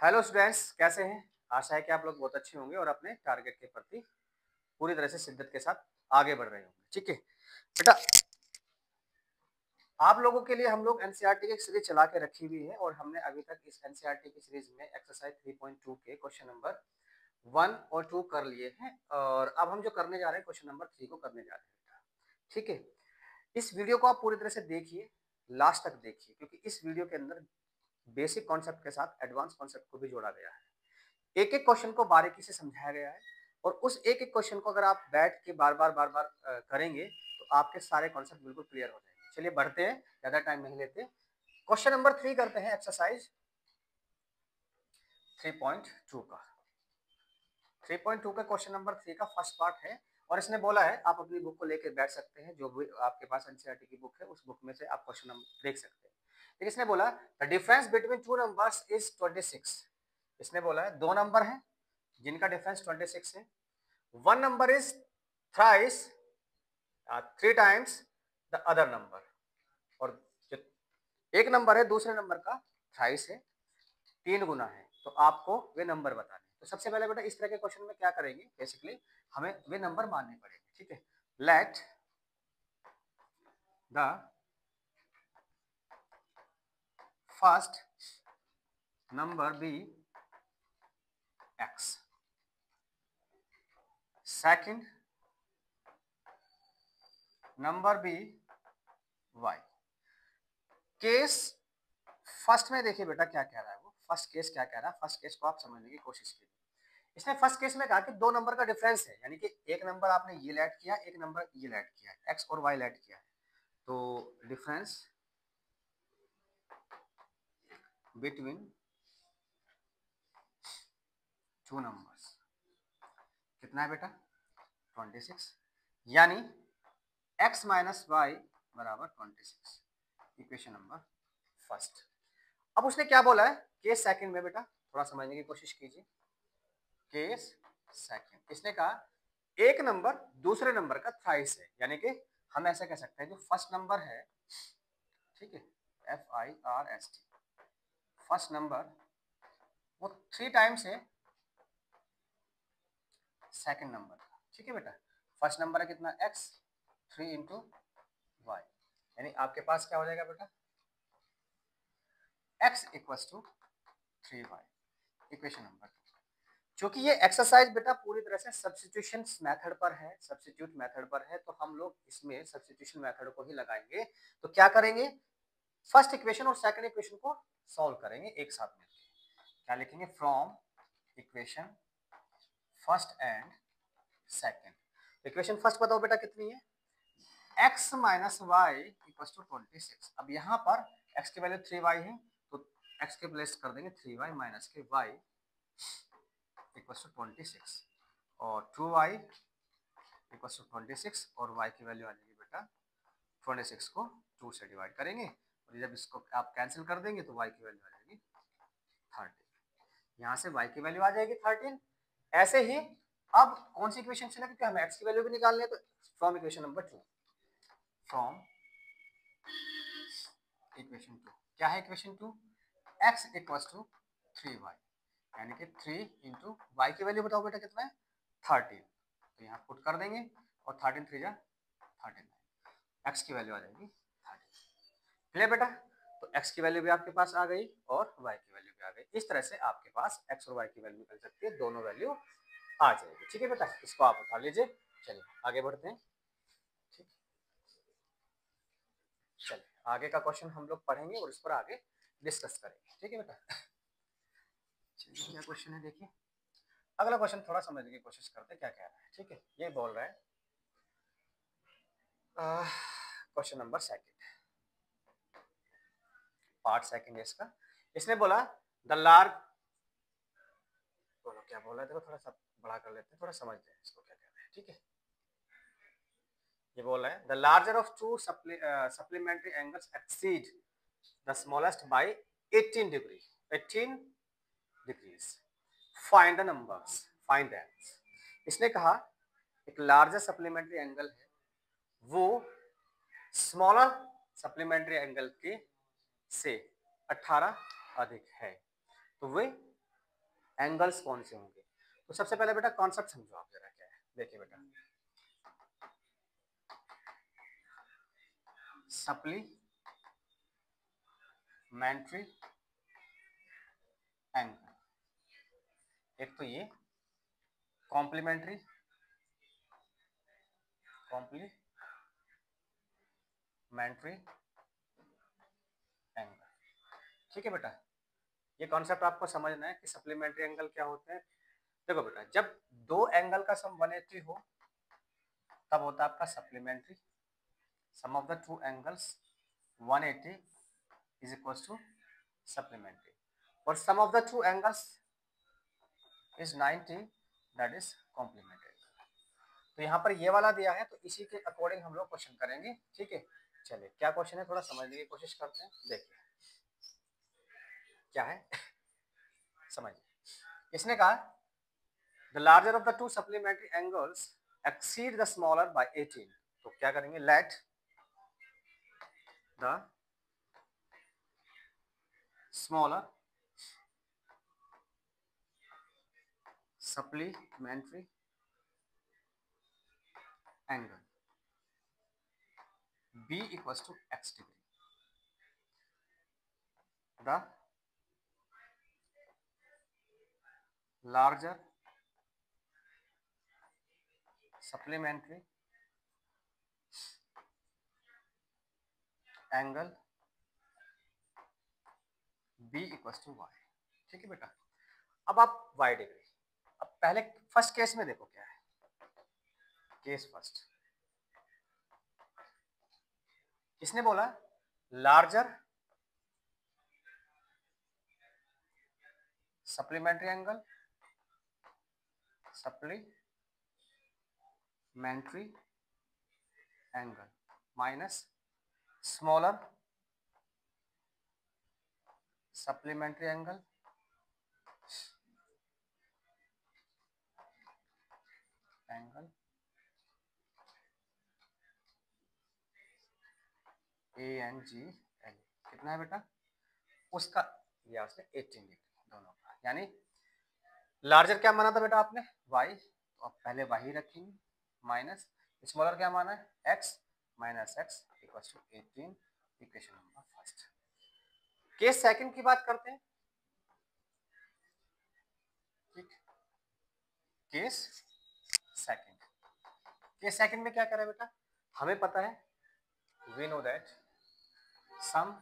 Hello students, कैसे हैं? आशा है कि आप लोग बहुत अच्छे होंगे और अपने टारगेट के प्रति पूरी तरह से शिद्दत के साथ आगे बढ़ रहे होंगे। ठीक है बेटा, आप लोगों के लिए हम लोग एनसीईआरटी की एक सीरीज चला के रखी हुई है और हमने अभी तक इस एनसीईआरटी की सीरीज में एक्सरसाइज 3.2 के क्वेश्चन नंबर 1 और 2 कर लिए हैं और अब हम जो करने जा रहे हैं क्वेश्चन नंबर 3 को करने जा रहे हैं। ठीक है, इस वीडियो को आप पूरी तरह से देखिए, लास्ट तक देखिए, क्योंकि इस वीडियो के अंदर बेसिक कॉन्सेप्ट के साथ एडवांस कॉन्सेप्ट को भी जोड़ा गया है। एक एक क्वेश्चन को बारीकी से समझाया गया है और उस एक एक क्वेश्चन को अगर आप बैठ के बार बार करेंगे तो आपके सारे कॉन्सेप्ट बिल्कुल क्लियर हो जाएंगे। चलिए बढ़ते हैं, ज्यादा टाइम नहीं लेते। क्वेश्चन नंबर 3 करते हैं, एक्सरसाइज 3.2 का। 3.2 का क्वेश्चन नंबर 3 का फर्स्ट पार्ट है और इसने बोला है आप अपनी बुक को लेकर बैठ सकते हैं, जो भी आपके पास एनसीईआरटी की बुक है उस बुक में से आप क्वेश्चन नंबर देख सकते हैं। लेकिन इसने बोला the difference between two numbers is 26। इसने बोला है दो नंबर हैं जिनका डिफरेंस 26 है। One number is thrice, three times the other number, और जो एक नंबर है दूसरे नंबर का थ्राइस है, 3 गुना है। तो आपको वे नंबर बताने। तो सबसे पहले बेटा इस तरह के क्वेश्चन में क्या करेंगे, बेसिकली हमें वे नंबर मानने पड़ेंगे। ठीक है, let the first number be X, second number be Y. Case first में देखिए बेटा क्या कह रहा है, वो फर्स्ट केस क्या कह रहा है, फर्स्ट केस को आप समझने की कोशिश कीजिए। इसने फर्स्ट केस में कहा कि दो नंबर का डिफरेंस है, यानी कि एक नंबर आपने ये लेट किया, एक नंबर ये लेट किया है, एक्स और वाई लेट किया है। तो डिफरेंस बिटवीन टू नंबर्स कितना है बेटा, 26, यानी x माइनस वाई बराबर 26, इक्वेशन नंबर फर्स्ट। अब उसने क्या बोला है केस सेकंड में, बेटा थोड़ा समझने की कोशिश कीजिए। केस सेकंड, इसने कहा एक नंबर दूसरे नंबर का थ्राइस है, यानी कि हम ऐसा कह सकते हैं जो फर्स्ट नंबर है, ठीक है, FIRST, फर्स्ट नंबर वो 3 टाइम्स है सेकंड नंबर का। ठीक है बेटा, फर्स्ट नंबर है कितना x, 3 इंटू वाई, यानी आपके पास क्या हो जाएगा बेटा x equals to 3y, equation number 2। क्योंकि ये एक्सरसाइज बेटा पूरी तरह से सब्स्टिट्यूशन मेथड पर है, सब्स्टिट्यूट मेथड पर है, तो हम लोग इसमें सब्स्टिट्यूशन मेथड को ही लगाएंगे। तो क्या करेंगे, फर्स्ट इक्वेशन और सेकंड इक्वेशन को सॉल्व करेंगे एक साथ मिलकर। क्या लिखेंगे, from equation first and second. Equation first बताओ बेटा कितनी है, x minus Y equal to 26। अब यहाँ पर x की वैल्यू 3y है तो x के प्लेस कर देंगे 3y माइनस के y इक्वल टू 26 और 2y इक्वल टू 26 और y की वैल्यू आ जाएगी बेटा 26 को 2 से डिवाइड करेंगे और जब इसको आप कैंसिल कर देंगे तो y की वैल्यू आ जाएगी 13। यहाँ से y की वैल्यू आ जाएगी 13। ऐसे ही अब कौन सी इक्वेशन चला, क्योंकि हमें x की वैल्यू भी निकालनी है, तो from equation number 2, from equation 2 क्या है, equation 2 x equals to 3y, यानी कि 3 इंटू वाई की वैल्यू बताओ बेटा कितना है 13, तो यहाँ पुट कर देंगे और 13 3 जा 39, x की वैल्यू आ जाएगी 13। क्लियर बेटा, तो x की वैल्यू भी आपके पास आ गई और y की वैल्यू भी आ गई। इस तरह से आपके पास x और y की वैल्यू निकल सकती है, दोनों वैल्यू आ जाएगी। ठीक है बेटा, इसको आप उठा लीजिए। चलिए आगे बढ़ते हैं। ठीक, चलिए आगे का क्वेश्चन हम लोग पढ़ेंगे और इस पर आगे डिस्कस करेंगे। ठीक है बेटा, चलिए क्या क्वेश्चन है देखिए। अगला क्वेश्चन थोड़ा समझने की कोशिश करते हैं क्या कह रहा है। ठीक है, ये बोल रहा है question number second, part second है इसका। इसने बोला द लार्ज, बोलो क्या बोल रहा है, देखो थोड़ा सा बड़ा कर लेते हैं, थोड़ा समझते हैं इसको क्या कह रहा है। ठीक है, ये बोल रहा है the larger of two supplementary angles exceed the smallest by 18 degree, 18 degrees, find the numbers, find that. इसने कहा एक लार्जर सप्लीमेंट्री एंगल है, वो स्मॉलर सप्लीमेंट्री एंगल के से 18 अधिक है, तो वे एंगल्स कौन से होंगे। तो सबसे पहले बेटा कॉन्सेप्ट समझो आप जरा क्या है। देखिए बेटा, सप्लीमेंट्री एंगल, एक तो ये कॉम्प्लीमेंट्री एंगल। ठीक है बेटा, ये कॉन्सेप्ट आपको समझना है कि सप्लीमेंट्री एंगल क्या होते हैं। देखो बेटा, जब दो एंगल का सम 180 हो तब होता है आपका supplementary. Sum of the two angles 180 is equal to supplementary, और sum of the two angles is 90, that is complementary. तो यहाँ पर ये वाला दिया है, तो इसी के अकॉर्डिंग हम लोग क्वेश्चन करेंगे। ठीक है, चलिए क्या क्वेश्चन है थोड़ा समझने की कोशिश करते हैं। देखिए क्या है समझिए। इसने कहा the larger of the two supplementary angles exceed the smaller by 18। तो क्या करेंगे, let the smaller supplementary angle be equals to x degree, the larger supplementary angle b equal to y। ठीक है बेटा, अब आप y डिग्री, अब पहले फर्स्ट केस में देखो क्या है। केस फर्स्ट, किसने बोला larger supplementary angle minus smaller supplementary angle ANGL कितना है बेटा, उसका दिया उसने 18 डिग्री दोनों का, यानी लार्जर क्या माना था बेटा आपने y, तो अब पहले y रखेंगे माइनस स्मॉलर क्या माना है x minus x equal to 18, equation number first. Case second की बात करते हैं। ठीक, केस सेकंड, केस सेकंड में क्या करें बेटा, हमें पता है we know that sum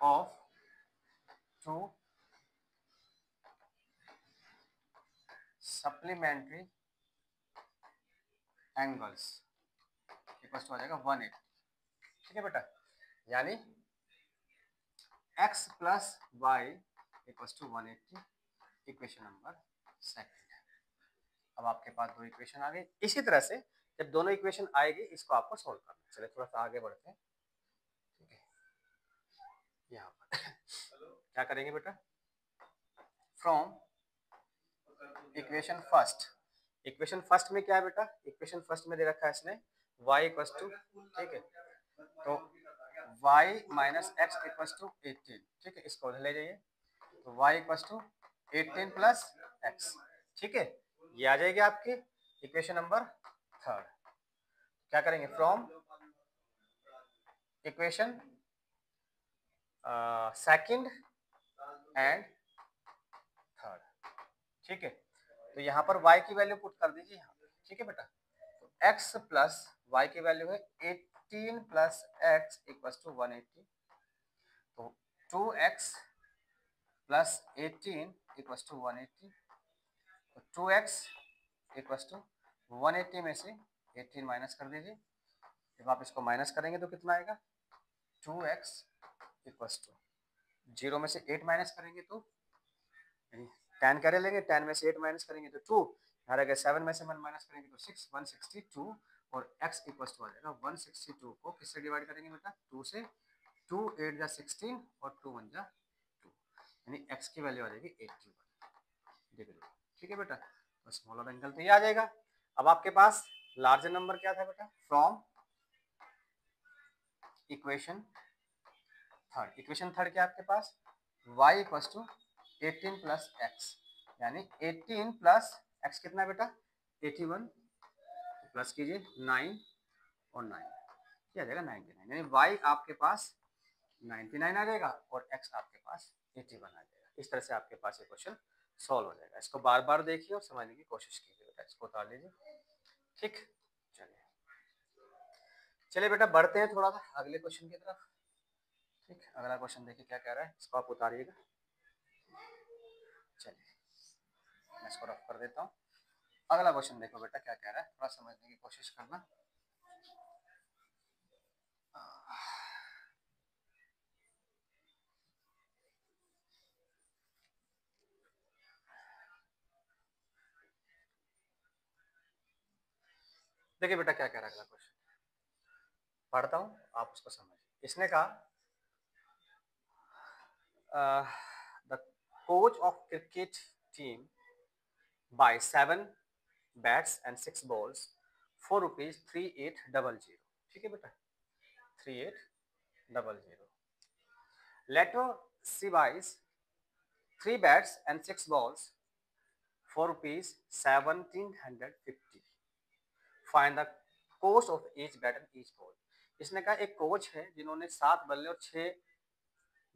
of two supplementary angles equal to आ जाएगा 180। ठीक है बेटा, यानी x plus y equal to 180, equation number second. अब आपके पास दो इक्वेशन आ गई। इसी तरह से जब दोनों इक्वेशन आएगी इसको आपको सोल्व करना है। चलिए थोड़ा सा आगे बढ़ते हैं। ठीक है, यहाँ पर क्या करेंगे बेटा, फ्रॉम इक्वेशन फर्स्ट में क्या है बेटा, इक्वेशन फर्स्ट में दे रखा है इसने y इक्वल टू, ठीक है, तो y minus x equal to 18। ठीक है, इसको ले जाइए, तो y equal to 18 plus x. ठीक है, ये आ जाएगी आपकी इक्वेशन नंबर थर्ड। क्या करेंगे, from equation second and third. ठीक है, तो यहाँ पर y की वैल्यू पुट कर दीजिए यहाँ पे। ठीक है बेटा, तो x प्लस y की वैल्यू है 18 प्लस एक्स इक्वल टू 180, तो 2x प्लस 18 इक्वल टू 180, तो 2x इक्वल टू 180 में से 18 माइनस कर दीजिए। जब आप इसको माइनस करेंगे तो कितना आएगा, 2x इक्वल टू 0 में से 8 माइनस करेंगे तो 10 कैरे लेंगे, 10 में से 8 माइनस करेंगे तो 2, यहाँ रहेगा 7 में से 1 माइनस करेंगे तो 6, 162, और x इक्वल टू आ जाएगा 162 को किससे डिवाइड करेंगे बेटा, 2 से, 2 8 जा 16 और 2 1 जा 2, यानी x की वैल्यू आ जाएगी 81 डिग्री। ठीक है बेटा, तो स्मॉलर एंगल तो ये आ जाएगा। अब आपके पास लार्जर नंबर क्या था बेटा, फ्रॉम इक्वेशन थर्ड क्या है आपके पास, y equal to 18 plus x, यानी 18 प्लस x कितना है बेटा 81, प्लस कीजिए 9 और 9 क्या आ जाएगा 99, यानी y आपके पास 99 आ जाएगा और x आपके पास 81 आ जाएगा। इस तरह से आपके पास ये क्वेश्चन सॉल्व हो जाएगा। इसको बार बार देखिए और समझने की कोशिश कीजिए बेटा। इसको उतार लीजिए। ठीक, चलिए चलिए बेटा बढ़ते हैं थोड़ा सा अगले क्वेश्चन की तरफ। ठीक, अगला क्वेश्चन देखिए क्या कह रहा है, इसको आप उतारिएगा। चलिए मैं इसको रफ कर देता हूँ। अगला क्वेश्चन देखो बेटा क्या कह रहा है, थोड़ा समझने की कोशिश करना। देखिए बेटा क्या कह रहा है अगला क्वेश्चन, पढ़ता हूँ आप उसको समझिए। इसने कहा the coach of cricket team buy 7 bats and 6 balls for ₹3800। ठीक है बेटा 3800। लेटो सी buys 3 bats and 6 balls for ₹1750। Find the cost of each bat and each ball. इसने कहा एक कोच है जिन्होंने 7 बल्ले और 6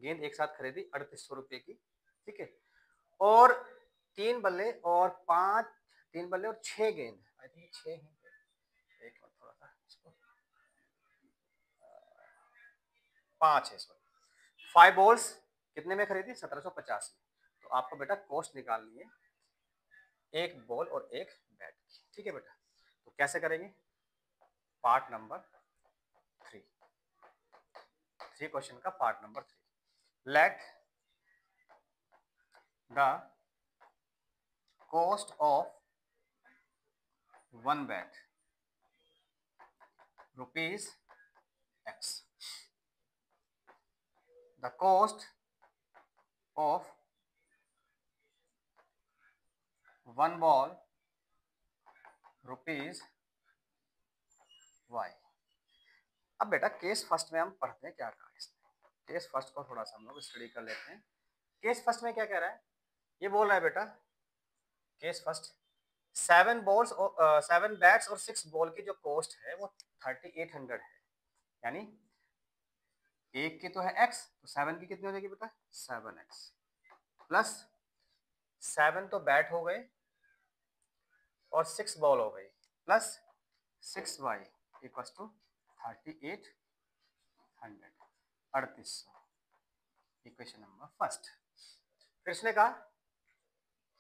गेंद एक साथ खरीदी 3800 रुपए की। ठीक है, और 3 बल्ले और 6 गेंद, आई थिंक 6 हैं। एक मिनट थोड़ा सा इसको 5 है सॉरी। 5 बॉल्स कितने में खरीदी 1750 में। तो आपको बेटा कॉस्ट निकालनी है एक बॉल और एक बैट की। ठीक है बेटा, तो कैसे करेंगे, पार्ट नंबर 3 क्वेश्चन का part number 3। Let the cost of one bat ₹X, the cost of one ball ₹Y। अब बेटा केस फर्स्ट में हम पढ़ते हैं क्या कहा इसने। केस फर्स्ट को थोड़ा सा हम लोग स्टडी कर लेते हैं। केस फर्स्ट में क्या कह रहा है, ये बोल रहा है बेटा केस फर्स्ट 7 बैट्स और 6 बॉल की जो कॉस्ट है वो 3800 है। यानी एक की तो है x, तो 7 की कितनी हो जाएगी बेटा 7x प्लस 7 तो बैट हो गए और 6 बॉल हो गई plus 6y equal to 3800 3800। Equation number first. फिर उसने कहा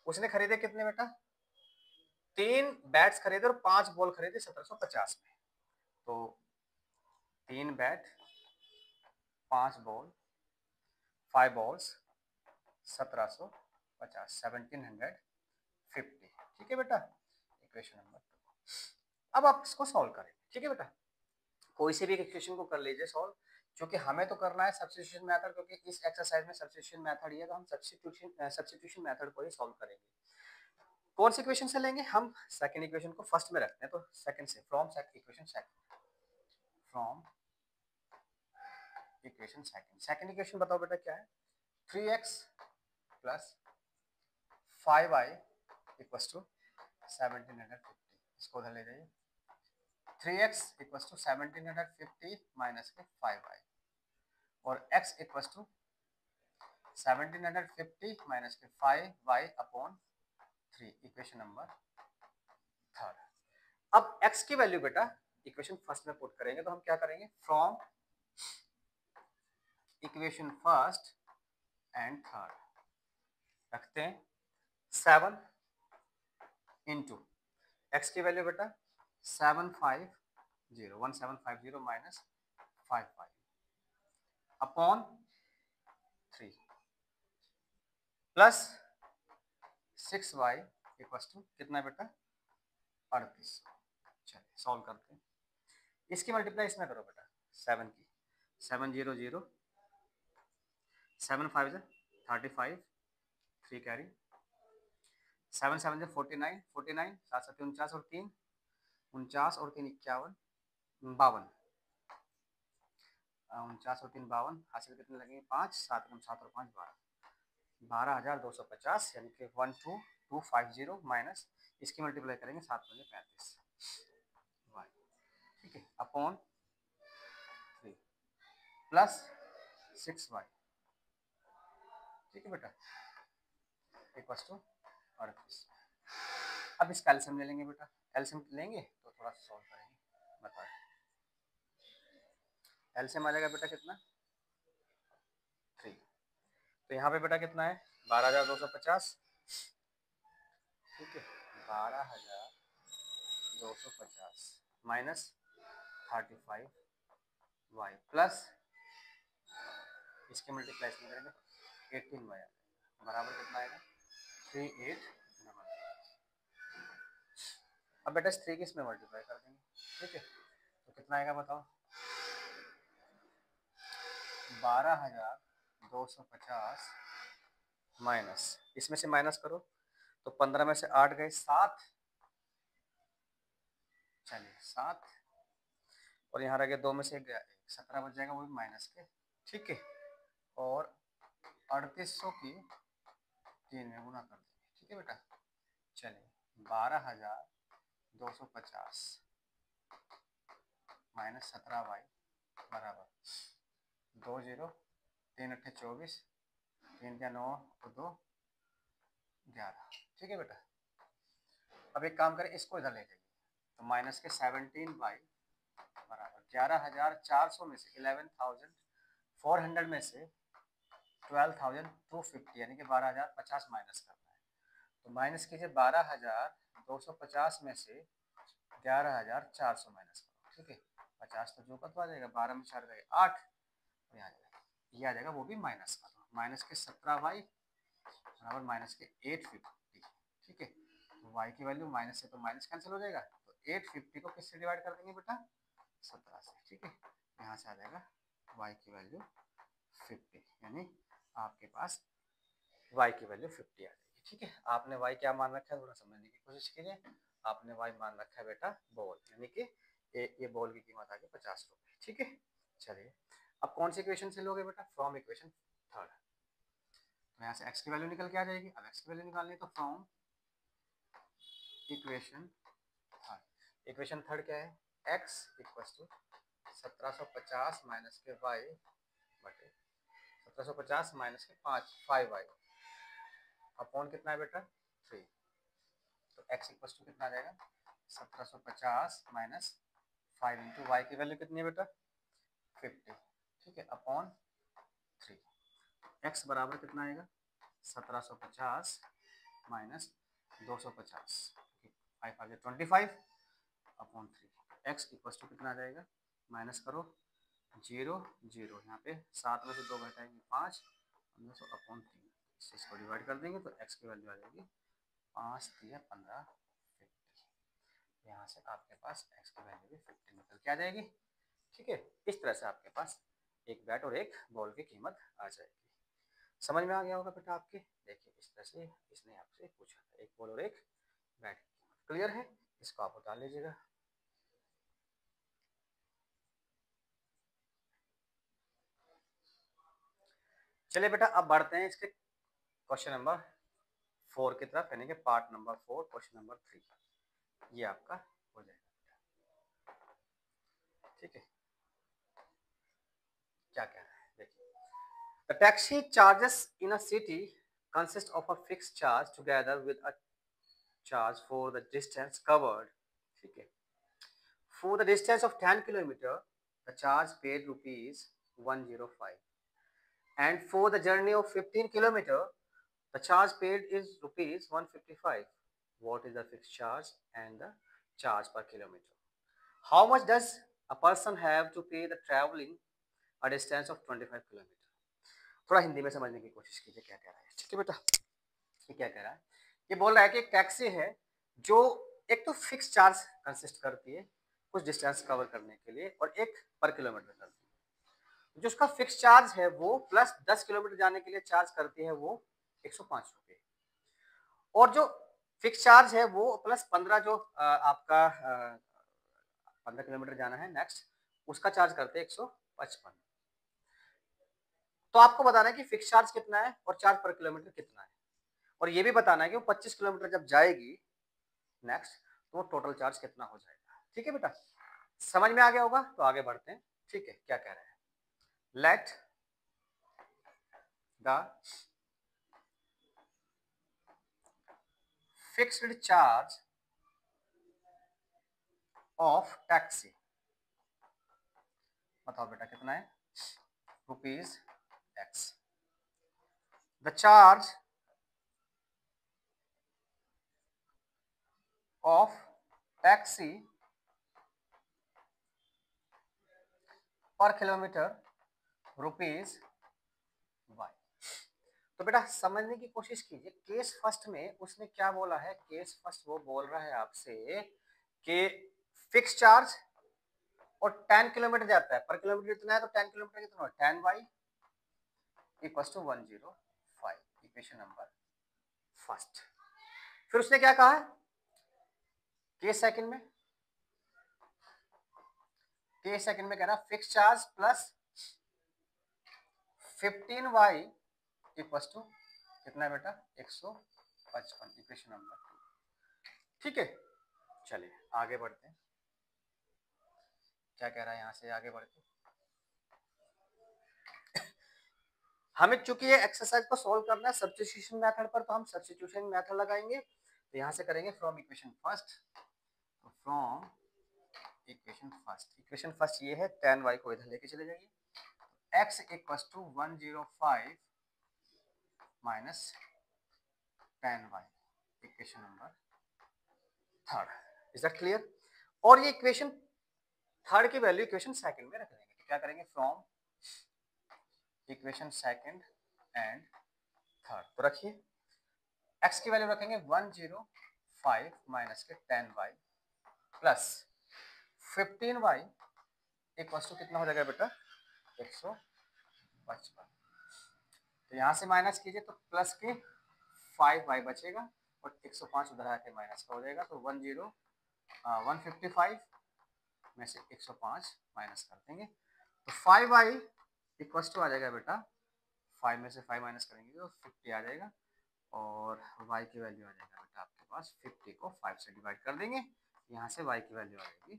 उसने खरीदे कितने बेटा 3 बैट्स खरीदे और 5 बॉल खरीदे 1750 में। तो 3 बैट 5 बॉल 5 बॉल्स 1750 1750। ठीक है बेटा, इक्वेशन नंबर 2। अब आप इसको सॉल्व करें। ठीक है बेटा, कोई से भी एक इक्वेशन को कर लीजिए सॉल्व, क्योंकि हमें तो करना है सब्स्टिट्यूशन मेथड, क्योंकि इस एक्सरसाइज में सब्स्टिट्यूशन मेथड ही है, तो हम सब्स्टिट्यूशन मेथड को ही सॉल्व करेंगे। कौन सी इक्वेशन से लेंगे हम, सेकंड इक्वेशन को फर्स्ट में रखते हैं, तो सेकंड से from equation second, from equation second. Second equation बताओ बेटा क्या है, 3x plus 5y equal to 1750। इसको उधर ले जाइए, 3x इक्वल टू 1750 माइनस के 5y और x इक्वल टू 1750 माइनस के 5y upon 3। Equation number third. अब x की वैल्यू बेटा इक्वेशन फर्स्ट में पुट करेंगे, तो हम क्या करेंगे, from equation first and third रखते हैं 7 इंटू x की वैल्यू बेटा 1750 minus 55 upon 3 plus 6y equal to कितना बेटा 38। चलिए सॉल्व करते हैं। इसकी मल्टीप्लाई इसमें करो बेटा 7 की, 700 7 5 35 3 कैरी 7 7 49 49 7 7 49 और 3 49 और 3 51 52 49 और 3 52 हासिल कितने लगेंगे 5 7 7 और 5 12 12,250 यानी कि 12 250 माइनस इसकी मल्टीप्लाई करेंगे 7×35 वाई, ठीक है, अपॉन 3 प्लस 6y, ठीक है बेटा, इक्वल टू 38। अब इसका एलसीएम ले लेंगे बेटा, एलसीएम लेंगे तो थोड़ा सा सॉल्व करेंगे, बताओ एलसीएम आ जाएगा बेटा कितना 3, तो यहाँ पे बेटा कितना है 12,250, ठीक है, 12,250 माइनस 35y प्लस इसके मल्टीप्लाइशन करेंगे 18y बराबर कितना आएगा 38। अब बेटा इस 3 के इसमें मल्टीप्लाई कर देंगे, ठीक है, तो कितना आएगा बताओ 12,250 माइनस इसमें से माइनस करो तो 15 में से 8 गए 7, चलिए 7 और यहाँ रह गए 2 में से 1 गया 17 बच जाएगा, वो भी माइनस के, ठीक है, और 3800 की 3 में गुना कर देंगे, ठीक है बेटा, चलिए 12,250 माइनस 17y बराबर 20, 3 8 24, 3 क्या 9 तो 2 11, ठीक है बेटा। अब एक काम करें इसको इधर ले जाइए तो माइनस के 17y बराबर 11,400 में से 11,400 में से 12,250 यानी कि 12,050 माइनस करना है, तो माइनस कीजिए 12,250 में से 11,400 माइनस करो, ठीक है, 50 तो जो कत आ जाएगा 12 में 4 गए 8, और यहाँ जाएगा ये आ जाएगा वो भी माइनस करो, माइनस के 17y बराबर माइनस के 850, ठीक है, तो y की वैल्यू माइनस से तो माइनस कैंसिल हो जाएगा, तो 850 को किससे डिवाइड कर देंगे बेटा 17 से, ठीक है, यहाँ से आ जाएगा y की वैल्यू 50, यानी आपके पास y की वैल्यू 50 आ जाएगी, ठीक है। आपने y क्या मान रखा है थोड़ा समझने की कोशिश कीजिए, आपने y मान रखा है बेटा बॉल, यानी कि ये बॉल की कीमत आ गई 50 रुपये, ठीक है। चलिए अब कौन सी इक्वेशन से लोगे बेटा, फ्रॉम इक्वेशन थर्ड, तो यहाँ से x की वैल्यू निकल के आ जाएगी, अब x की वैल्यू निकालनी है तो from equation third, equation third क्या है x इक्वल टू 1750 माइनस के y बटे 1750 माइनस के 5y अपॉन कितना है बेटा 3, तो x इक्वल टू कितना आ जाएगा 1750 माइनस 5 इंटू वाई की वैल्यू कितनी है बेटा 50, ठीक है, अपॉन 3, x बराबर कितना आएगा 1750 माइनस 250, 5 आ गया 25 अपॉन 3, x इक्वल टू कितना आ जाएगा माइनस करो 0 0, यहाँ पे 7 में से 2 घटाएंगे 5 अपॉन 3, इसको डिवाइड कर देंगे तो x की वैल्यू आ जाएगी 5 3 15 50, यहाँ से आपके पास x की वैल्यू भी 50 निकल के आ जाएगी, ठीक है। इस तरह से आपके पास एक बैट और एक बॉल की कीमत आ जाएगी, समझ में आ गया होगा बेटा आपके, देखिए इस तरह से इसने आपसे पूछा था एक बॉल और एक बैट की कीमत, क्लियर है, इसको आप उतार लीजिएगा। चलिए बेटा अब बढ़ते हैं इसके क्वेश्चन नंबर 4 की तरफ, यानी कि पार्ट नंबर 4 क्वेश्चन नंबर 3 का, ये आपका हो जाएगा, ठीक है। क्या कह रहा है देखिए, the taxi charges in a city consist of a fixed charge together with a charge for the distance covered, ठीक है, for the distance of 10 kilometer the charge paid rupees 105 and for the journey of 15 kilometer the charge paid is rupees 155. What is the fixed charge and the charge per kilometer? How much does a person have to pay the traveling a distance of 25 kilometer? थोड़ा हिंदी में समझने की कोशिश कीजिए क्या कह रहा है, ठीक है बेटा। ये क्या कह रहा है, ये बोल रहा है कि एक टैक्सी है जो एक तो फिक्स चार्ज कंसिस्ट करती है कुछ डिस्टेंस कवर करने के लिए और एक पर किलोमीटर करती है, जो उसका फिक्स चार्ज है वो प्लस 10 किलोमीटर जाने के लिए चार्ज करती है वो 105 रुपये, और जो फिक्स चार्ज है वो प्लस 15 जो आपका 15 किलोमीटर जाना है नेक्स्ट उसका चार्ज करते हैं 155। तो आपको बताना है कि फिक्स चार्ज कितना है और चार्ज पर किलोमीटर कितना है, और ये भी बताना है कि वो 25 किलोमीटर जब जाएगी नेक्स्ट तो टोटल चार्ज कितना हो जाएगा। ठीक है बेटा, समझ में आ गया होगा, तो आगे बढ़ते हैं। ठीक है, क्या कह रहे हैं, let the fixed charge of taxi, बताओ बेटा कितना है, rupees x. The charge of taxi पर किलोमीटर रुपीज वाई। तो बेटा समझने की कोशिश कीजिए, केस फर्स्ट में उसने क्या बोला है, केस फर्स्ट वो बोल रहा है आपसे कि फिक्स चार्ज और 10 किलोमीटर जाता है, पर किलोमीटर कितना है, तो 10 किलोमीटर कितना है, 10 y equal to 105, equation number first. फिर उसने क्या कहा, केस सेकंड में, केस सेकंड में कह रहा fix charge plus 15y equal to कितना है बेटा, 155, इक्वेशन नंबर 2। ठीक है, चलिए आगे बढ़ते हैं, क्या कह रहा है यहां से आगे बढ़ते हैं। हमें चूंकि ये एक्सरसाइज को सॉल्व करना है सब्स्टिट्यूशन मेथड पर, तो हम सब्स्टिट्यूशन मेथड लगाएंगे। तो यहां से करेंगे फ्रॉम इक्वेशन फर्स्ट, तो फ्रॉम इक्वेशन फर्स्ट ये है, 10y को इधर लेके चले जाइए, x equal to 105 minus 10y, equation number third. Is that clear? और ये इक्वेशन थर्ड की वैल्यू इक्वेशन सेकंड में रख देंगे, तो क्या करेंगे, from equation second and third, तो रखिए x की वैल्यू रखेंगे 105 माइनस के 10y plus 15y equal to कितना हो जाएगा बेटा, 155। तो यहां से माइनस कीजिए तो प्लस के 5y बचेगा और 105 उधर आके माइनस का हो जाएगा, तो 155 में से 105 माइनस कर देंगे, तो 5y इक्वल टू आ जाएगा बेटा, 5 में से 5 माइनस करेंगे तो 50 आ जाएगा, और y की वैल्यू आ जाएगा बेटा आपके पास 50 को 5 से डिवाइड कर देंगे, यहाँ से y की वैल्यू आ जाएगी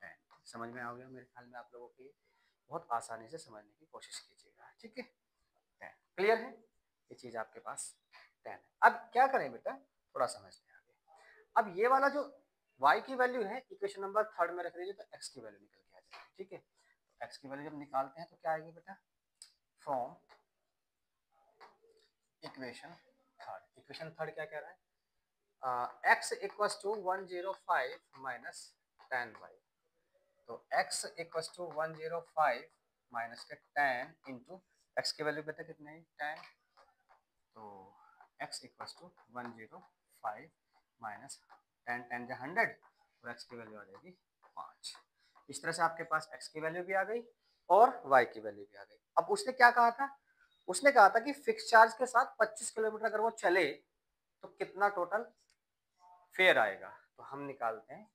10। समझ में आ गया मेरे ख्याल में आप लोगों की, बहुत आसानी से समझने की कोशिश कीजिएगा। ठीक है, 10 क्लियर है, ये चीज आपके पास 10 है। अब क्या करें बेटा, थोड़ा समझते हैं आगे। अब ये वाला जो y की वैल्यू है इक्वेशन नंबर थर्ड में रख दीजिए, तो x की वैल्यू निकल के आ जाएगी। ठीक है, तो x की वैल्यू जब निकालते हैं तो क्या आएगी बेटा, फ्रॉम इक्वेशन थर्ड क्या कह रहा है, x equal to 105 minus 10y, तो x इक्वल टू 105 माइनस के 10 इंटू x की वैल्यू बेटा कितनी है, 10, तो x इक्वल टू 105 माइनस 10, 10 जा 100, और x की वैल्यू आ जाएगी 5। इस तरह से आपके पास x की वैल्यू भी आ गई और y की वैल्यू भी आ गई। अब उसने क्या कहा था, उसने कहा था कि फिक्स चार्ज के साथ 25 किलोमीटर अगर वो चले तो कितना टोटल फेयर आएगा। तो हम निकालते हैं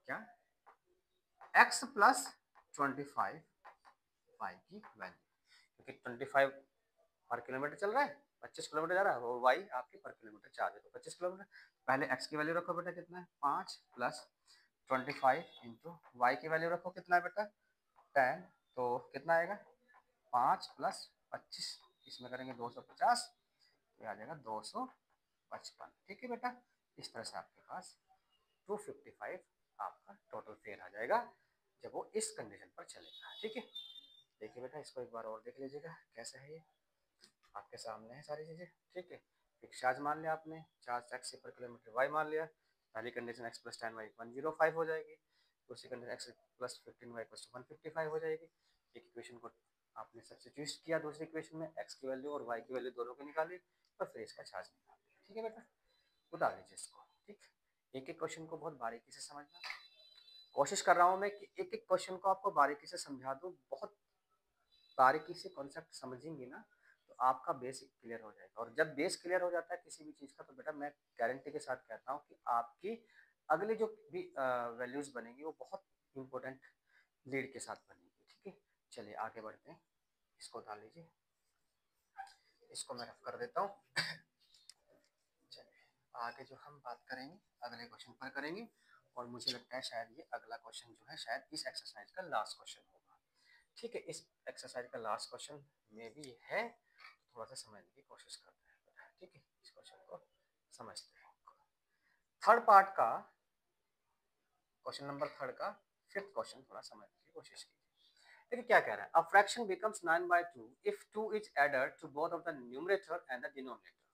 क्या, x प्लस 25 y की वैल्यू, क्योंकि 25 पर किलोमीटर चल रहा है, 25 किलोमीटर जा रहा है, और y आपके पर किलोमीटर चार्ज है, तो 25 किलोमीटर। पहले x की वैल्यू रखो बेटा कितना है, 5 प्लस 25 इंटू वाई की वैल्यू रखो कितना है बेटा, 10, तो कितना आएगा, 5 प्लस 25, इसमें करेंगे 250, तो आ जाएगा 255। ठीक है बेटा, इस तरह से आपके पास 255 आपका टोटल फेयर आ जाएगा जब वो इस कंडीशन पर चलेगा। ठीक है, देखिए बेटा इसको एक बार और देख लीजिएगा कैसे है, ये आपके सामने है सारी चीजें। ठीक है, फिक्स चार्ज मान लिया आपने, चार्ज एक्स पर किलोमीटर वाई मान लिया, पहली कंडीशन एक्स प्लस 10 वाई 105 हो जाएगी, दूसरी condition x plus 15 y plus 155 हो जाएगी। एक इक्वेशन को आपने सब्स्टिट्यूट किया दूसरी इक्वेशन में, एक्स की वैल्यू और वाई की वैल्यू दोनों को निकाली और फिर इसका चार्ज निकाल दिया। ठीक है बेटा, उतार लीजिए इसको। ठीक, एक एक क्वेश्चन को बहुत बारीकी से समझना, कोशिश कर रहा हूँ मैं कि एक एक क्वेश्चन को आपको बारीकी से समझा दूँ। बहुत बारीकी से कॉन्सेप्ट समझेंगे ना तो आपका बेस क्लियर हो जाएगा, और जब बेस क्लियर हो जाता है किसी भी चीज़ का तो बेटा मैं गारंटी के साथ कहता हूँ कि आपकी अगली जो भी वैल्यूज बनेगी वो बहुत इंपॉर्टेंट लीड के साथ बनेगी। ठीक है, चलिए आगे बढ़ते हैं, इसको डाल लीजिए। इसको मैं रफ कर देता हूँ। चलिए आगे जो हम बात करेंगे अगले क्वेश्चन पर करेंगे, और मुझे लगता है शायद ये अगला क्वेश्चन जो है शायद इस एक्सरसाइज का लास्ट क्वेश्चन होगा। ठीक है, इस एक्सरसाइज का लास्ट क्वेश्चन में भी है, थोड़ा सा समझने की कोशिश करते हैं। ठीक है, इस क्वेश्चन को समझते हैं। थर्ड पार्ट का क्वेश्चन नंबर थर्ड का फिफ्थ क्वेश्चन थोड़ा समझने की कोशिश कीजिए। देखिए क्या कह रहा है, a fraction becomes 9/2 if 2 is added to both of the numerator and the denominator.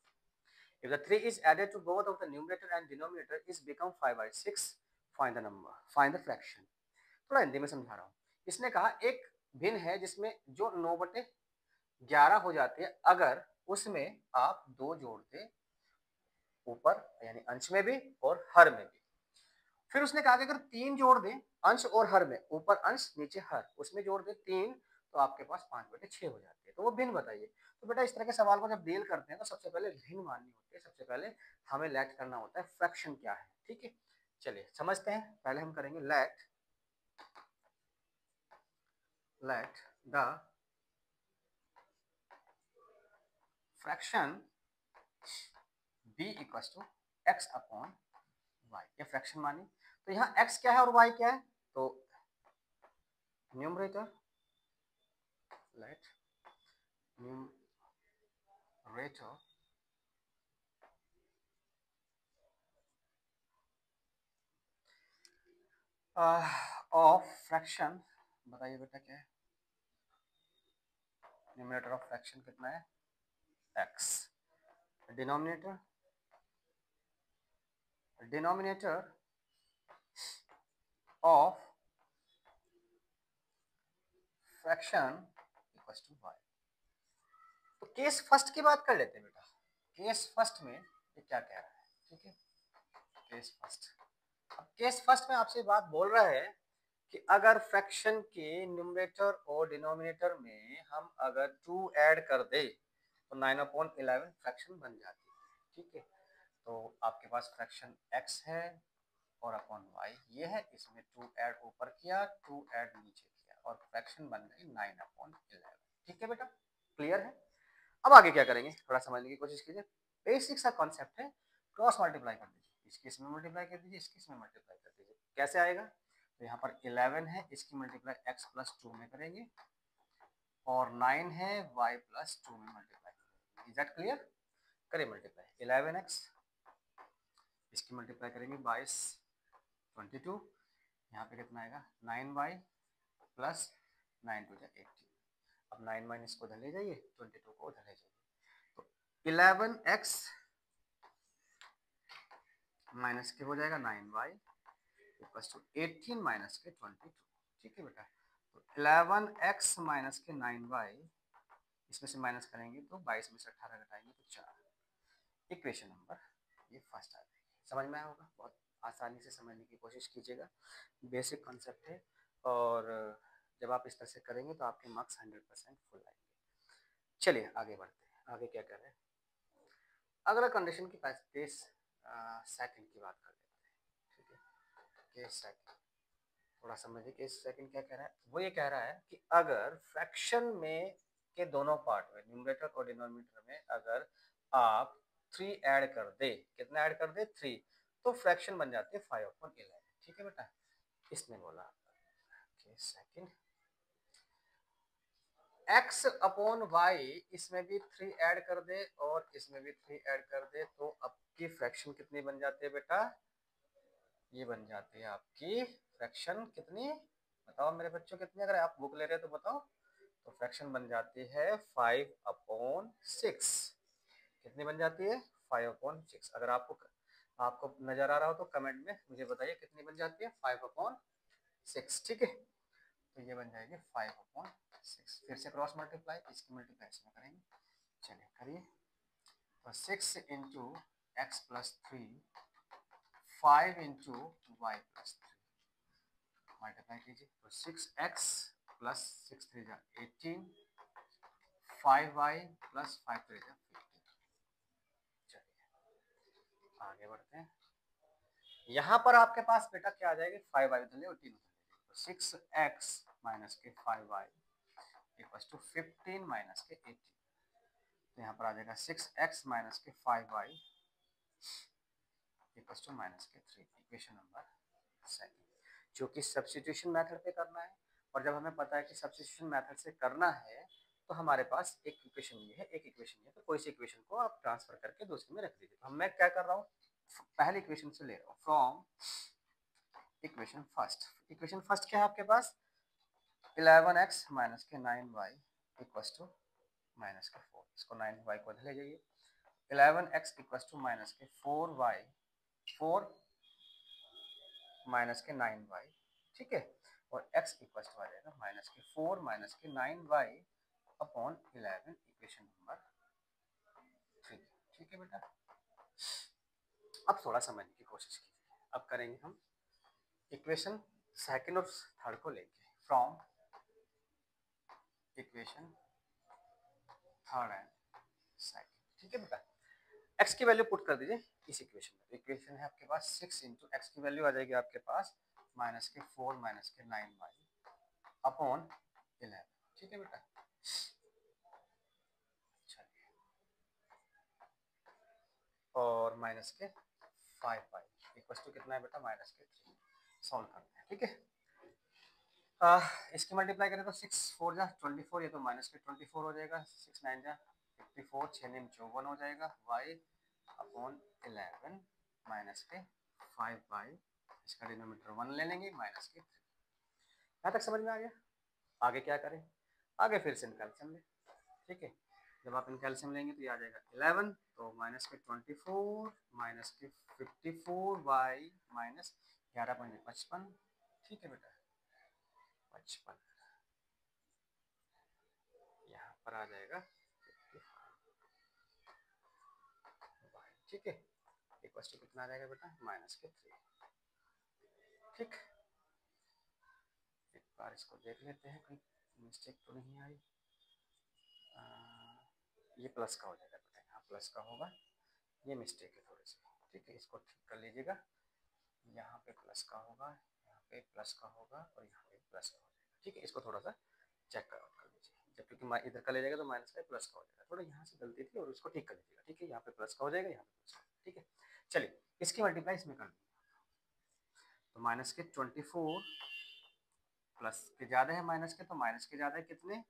If the 3 is added to both of the numerator and denominator is become 5/6, find the number, find the fraction. थोड़ा हिंदी में समझा रहा हूँ। इसने कहा एक भिन्न है जिसमें जो 9/11 हो जाते हैं अगर उसमें आप 2 जोड़ दे, ऊपर यानी अंश में भी और हर में भी। फिर उसने कहा कि अगर 3 जोड़ दें अंश और हर में, ऊपर अंश नीचे हर, उसमें जोड़ दें 3, तो आपके पास 5/6 हो जाती है। तो वो भिन्न बताइए। तो बेटा इस तरह के सवाल को जब डील करते हैं तो सबसे पहले भिन्न माननी होती है, सबसे पहले हमें लेट करना होता है फ्रैक्शन क्या है। ठीक है, चलिए समझते हैं। पहले हम करेंगे let the fraction be equal to x upon y. ये फ्रैक्शन मानी, तो यहाँ x क्या है और y क्या है, तो numerator let numerator of fraction, बताइए बेटा क्या है, न्यूमरेटर ऑफ फ्रैक्शन कितना है x, denominator of fraction equal to y। तो केस फर्स्ट की बात कर लेते हैं बेटा। केस फर्स्ट में ये क्या कह रहा है, ठीक है, केस फर्स्ट। अब केस फर्स्ट में आपसे बात बोल रहा है कि अगर फ्रैक्शन के न्यूमरेटर और डिनोमिनेटर में हम अगर 2 ऐड कर दे तो 9/11 फ्रैक्शन बन जाती है। ठीक है, तो आपके पास फ्रैक्शन x है और अपॉन y ये है, इसमें 2 ऐड ऊपर किया, 2 ऐड नीचे किया और फ्रैक्शन बन गई 9/11। ठीक है बेटा, क्लियर है। अब आगे क्या करेंगे थोड़ा समझने की कोशिश कीजिए। बेसिक सा कॉन्सेप्ट है, क्रॉस मल्टीप्लाई कर दीजिए, इसकी इसमें मल्टीप्लाई कर दीजिए, इसकी इसमें मल्टीप्लाई कर दीजिए। कैसे आएगा, तो यहाँ पर 11 है, इसकी मल्टीप्लाई x प्लस 2 में करेंगे, और 9 है y प्लस 2 में मल्टीप्लाई करेंगे। इज दैट क्लियर, करिए मल्टीप्लाई। 11x इसकी मल्टीप्लाई करेंगे 22 22, यहाँ पे कितना आएगा 9y प्लस 9 2 18। अब 9 माइनस को उधर ले जाइए, 22 को उधर ले जाइए, तो 11x माइनस के हो जाएगा 9y इक्वल टू 18 माइनस के 22। ठीक है बेटा, तो 11x माइनस के 9y, इसमें से माइनस करेंगे तो 22 में से 18 घटाएंगे तो 4। इक्वेशन नंबर ये फर्स्ट आ जाएगी। समझ में आया होगा, बहुत आसानी से समझने की कोशिश कीजिएगा, बेसिक कॉन्सेप्ट है, और जब आप इस तरह से करेंगे तो आपके मार्क्स 100% फुल आएंगे। चलिए आगे बढ़ते हैं, आगे क्या कर रहे हैं, अगला कंडीशन की केस सेकंड की बात कर लेते हैं। ठीक है, केस सेकंड थोड़ा समझिए। केस सेकंड क्या कह रहा है, वो ये कह रहा है कि अगर फ्रैक्शन में के दोनों पार्ट में, न्यूमरेटर और डिनोमिनेटर में अगर आप 3 ऐड कर दे, कितना ऐड कर दे 3, तो फ्रैक्शन बन जाती है 5/11। ठीक है बेटा, इसने बोला case second x upon y, इसमें भी 3 ऐड कर दे और इसमें भी 3 ऐड कर दे, तो आपकी फ्रैक्शन कितनी बन जाती है बेटा, ये बन जाती है आपकी फ्रैक्शन कितनी, बताओ मेरे बच्चों कितनी, अगर आप बुक ले रहे हो तो बताओ। तो फ्रैक्शन बन जाती है 5/6। कितनी बन जाती है 5/6। अगर आपको आपको नजर आ रहा हो तो कमेंट में मुझे बताइए कितनी बन जाती है 5/6। ठीक है, तो ये बन जाएगी 5/6। फिर से क्रॉस मल्टीप्लाई, इसकी मल्टीप्लाई इसमें करेंगे, चलिए करिए। तो 6 into x plus 3, 5 into y plus 3, multiply कीजिए, तो 6x प्लस 6 3 जा 18, 5y प्लस 5 3 जा 15। चलिए आगे बढ़ते हैं। यहाँ पर आपके पास बेटा क्या आ जाएगी, 5y उधर ले 18 उधर ले, तो 6x माइनस के 5y इक्वल टू 15 माइनस के 18। तो यहाँ पर आ जाएगा 6x माइनस के 5y इक्वल टू माइनस के 3, इक्वेशन नंबर सेकंड, जो कि सब्स्टिट्यूशन मेथड पे करना है। और जब हमें पता है कि सब्स्टिट्यूशन मेथड से करना है तो हमारे पास एक इक्वेशन ये है, एक इक्वेशन ये है, तो कोई सी इक्वेशन को आप ट्रांसफर करके दूसरे में रख दीजिए। तो मैं क्या कर रहा हूँ, पहले इक्वेशन से ले रहा हूँ, from equation first. Equation first क्या है आपके पास, 11x माइनस के 9y इक्वल टू माइनस के 4, इसको 9y को ले जाइए, 11x इक्वल टू माइनस के 4y, 4 माइनस के 9y, ठीक है, और x इक्वल टू आ जाएगा माइनस के 4 माइनस के 9y अपॉन 11, इक्वेशन नंबर 3, ठीक है बेटा। अब थोड़ा समझने की कोशिश कीजिए, अब करेंगे हम इक्वेशन सेकंड और थर्ड को लेके, from equation third and second, ठीक है बेटा। x की वैल्यू पुट कर दीजिए इस इक्वेशन में, इक्वेशन है आपके पास 6 इंटू एक्स की वैल्यू आ जाएगी आपके पास माइनस के 4 माइनस के 9y अपॉन 11, ठीक है बेटा। चलिए, और माइनस के 5y इक्वल टू कितना है बेटा, माइनस के 3, सॉल्व करते हैं, ठीक है। इसकी मल्टीप्लाई करें तो 6 4 जा 24, ये तो माइनस के 24 हो जाएगा, 6 9 जा 54, 6 9 54 हो जाएगा, y अपॉन 11 माइनस के 5y, इसका डिनोमिनेटर 1 ले लेंगे, माइनस के 3। यहाँ तक समझ में आ गया। आगे क्या करें, आगे फिर से कैल्शियम लें, ठीक है। जब आप इन कैल्शियम लेंगे तो ये आ जाएगा 11, तो माइनस के 24 माइनस के 54y माइनस 11 ठीक है बेटा, 55, यहाँ पर आ जाएगा 55, ठीक है, इक्वल टू कितना आ जाएगा बेटा, माइनस के 3, ठीक। एक बार इसको देख लेते हैं कहीं मिस्टेक तो नहीं आई। ये प्लस का हो जाएगा बेटा, यहाँ प्लस का होगा, ये मिस्टेक है थोड़ी सी, ठीक है, इसको ठीक कर लीजिएगा। यहाँ पे प्लस का होगा, यहाँ पे प्लस का होगा, और यहाँ पे प्लस का हो जाएगा, ठीक है। इसको थोड़ा सा चेक कर लीजिए, जब क्योंकि इधर का ले जाएगा तो माइनस का प्लस का हो जाएगा, थोड़ा यहाँ से गलती थी और उसको ठीक कर लीजिएगा, ठीक है। यहाँ पे प्लस का हो जाएगा, यहाँ पे प्लस का, ठीक है। चलिए, इसकी मल्टीप्लाई इसमें कर देंगे, तो माइनस के 24 प्लस के ज़्यादा है माइनस के, तो माइनस के ज़्यादा है कितने,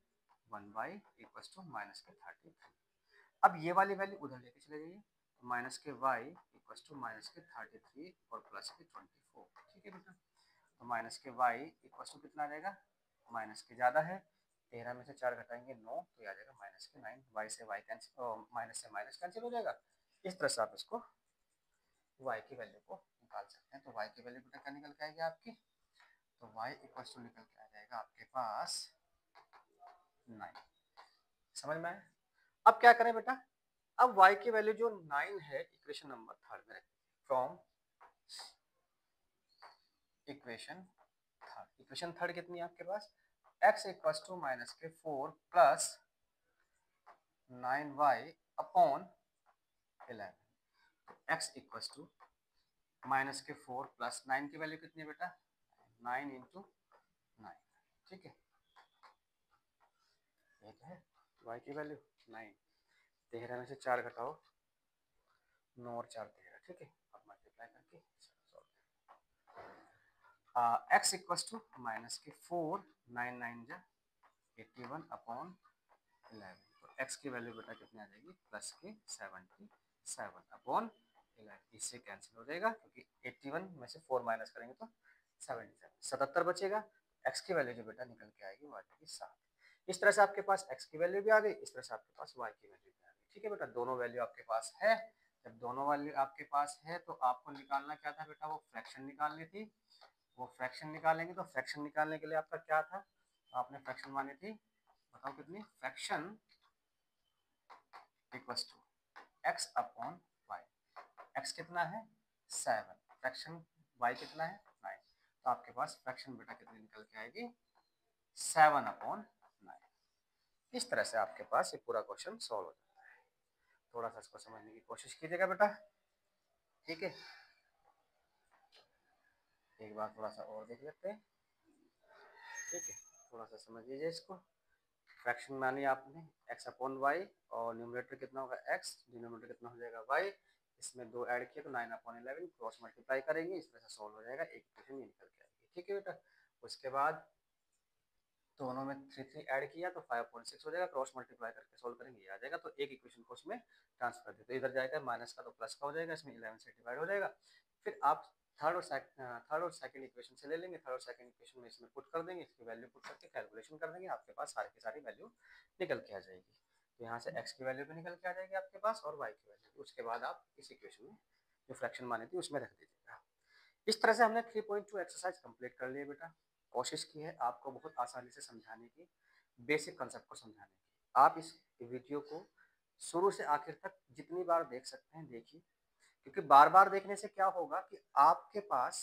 1 इक्वल टू माइनस के 33। अब ये वाली वैल्यू उधर लेके चले जाइए, तो माइनस के y इक्वल टू माइनस के 33 और प्लस के 24, ठीक है बेटा। तो माइनस के y इक्वल टू कितना आ जाएगा, माइनस के ज़्यादा है, 13 में से 4 घटाएंगे 9, तो ये आ जाएगा माइनस के 9, y से y कैंसिल, माइनस से माइनस कैंसिल हो जाएगा। इस तरह से आप इसको y की वैल्यू को निकाल सकते हैं। तो y की वैल्यू बेटा क्या निकल के आएगी आपकी, तो y इक्वल टू निकल के आ जाएगा आपके पास 9, समझ में आया। अब क्या करें बेटा, अब y की वैल्यू जो 9 है इक्वेशन नंबर थर्ड में रखें, फ्रॉम इक्वेशन थर्ड कितनी है आपके पास, x इक्वल टू माइनस के 4 प्लस 9y अपॉन 11, तो x इक्वल टू माइनस के 4 प्लस 9 की वैल्यू कितनी है बेटा, 9 इंटू 9, ठीक है, ये तो है y की वैल्यू 9, 13 में से 4 घटाओ, 9 और 4 13, ठीक है। अब मल्टीप्लाई करके x इक्वल टू माइनस के 4 9 9 जा 81 अपॉन 11, तो x की वैल्यू बेटा कितनी आ जाएगी, प्लस के 77 अपॉन 11, इससे कैंसिल हो जाएगा क्योंकि 81 में से 4 माइनस करेंगे तो 77 बचेगा। x की वैल्यू जो बेटा निकल के आएगी वो आ जाएगी 7। इस तरह से आपके पास x की वैल्यू भी आ गई, इस तरह से आपके पास y की वैल्यू भी आ गई, ठीक है बेटा। दोनों वैल्यू आपके पास है, जब दोनों वैल्यू आपके पास है तो आपको निकालना क्या था बेटा, वो फ्रैक्शन निकालनी थी। वो फ्रैक्शन निकालेंगे तो फ्रैक्शन निकालने के लिए आपका क्या था, आपने फ्रैक्शन मानी थी, बताओ कितनी, fraction equal to x upon y, x कितना है 7, फ्रैक्शन y कितना है 9, तो आपके पास फ्रैक्शन बेटा कितनी निकल के आएगी 7 अपॉन 9। इस तरह से आपके पास ये पूरा क्वेश्चन सॉल्व हो जाता है। थोड़ा सा इसको समझने की कोशिश कीजिएगा बेटा, ठीक है। एक बार थोड़ा सा और देख लेते हैं, ठीक है, थोड़ा सा समझ लीजिए इसको। फ्रैक्शन मानी आपने x अपॉन वाई, और न्यूमरेटर कितना होगा x, डिनोमिनेटर कितना हो जाएगा y, इसमें 2 ऐड किया तो 9/11 क्रॉस मल्टीप्लाई करेंगे, इस तरह से सॉल्व हो जाएगा, एक इक्वेशन ये निकल के आएगी। ठीक है बेटा। उसके बाद दोनों में 3 ऐड किया तो 5/6 हो जाएगा, क्रॉस मल्टीप्लाई करके सॉल्व करेंगे ये आ जाएगा, तो एक इक्वेशन को उसमें ट्रांसफर दे, तो इधर जाएगा माइनस का तो प्लस का हो जाएगा, इसमें 11 से डिवाइड हो जाएगा। फिर आप थर्ड और सेकंड इक्वेशन से ले लेंगे, थर्ड और सेकंड इक्वेशन में इसमें पुट कर देंगे, इसकी वैल्यू पुट करके कैलकुलेशन कर देंगे, आपके पास सारी की सारी वैल्यू निकल के आ जाएगी। तो यहाँ से x की वैल्यू भी निकल के आ जाएगी आपके पास और y की वैल्यू, उसके बाद आप इस इक्वेशन में जो फ्रैक्शन मानी थी उसमें रख दीजिएगा। इस तरह से हमने 3.2 एक्सरसाइज कंप्लीट कर लिए बेटा। कोशिश की है आपको बहुत आसानी से समझाने की, बेसिक कंसेप्ट को समझाने की। आप इस वीडियो को शुरू से आखिर तक जितनी बार देख सकते हैं देखिए, क्योंकि बार बार देखने से क्या होगा कि आपके पास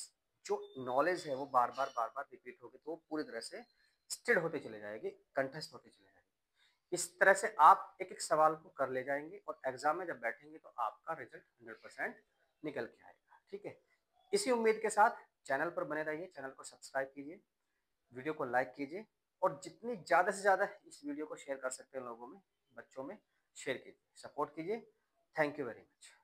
जो नॉलेज है वो बार बार रिपीट होगी, तो वो पूरी तरह से स्थिर होते चले जाएगी, कंठस्थ होते चले जाएगी। इस तरह से आप एक एक सवाल को कर ले जाएंगे और एग्जाम में जब बैठेंगे तो आपका रिजल्ट 100% निकल के आएगा। ठीक है। इसी उम्मीद के साथ चैनल पर बने रहिए, चैनल को सब्सक्राइब कीजिए, वीडियो को लाइक कीजिए, और जितनी ज़्यादा से ज़्यादा इस वीडियो को शेयर कर सकते हैं लोगों में, बच्चों में शेयर कीजिए, सपोर्ट कीजिए। Thank you very much.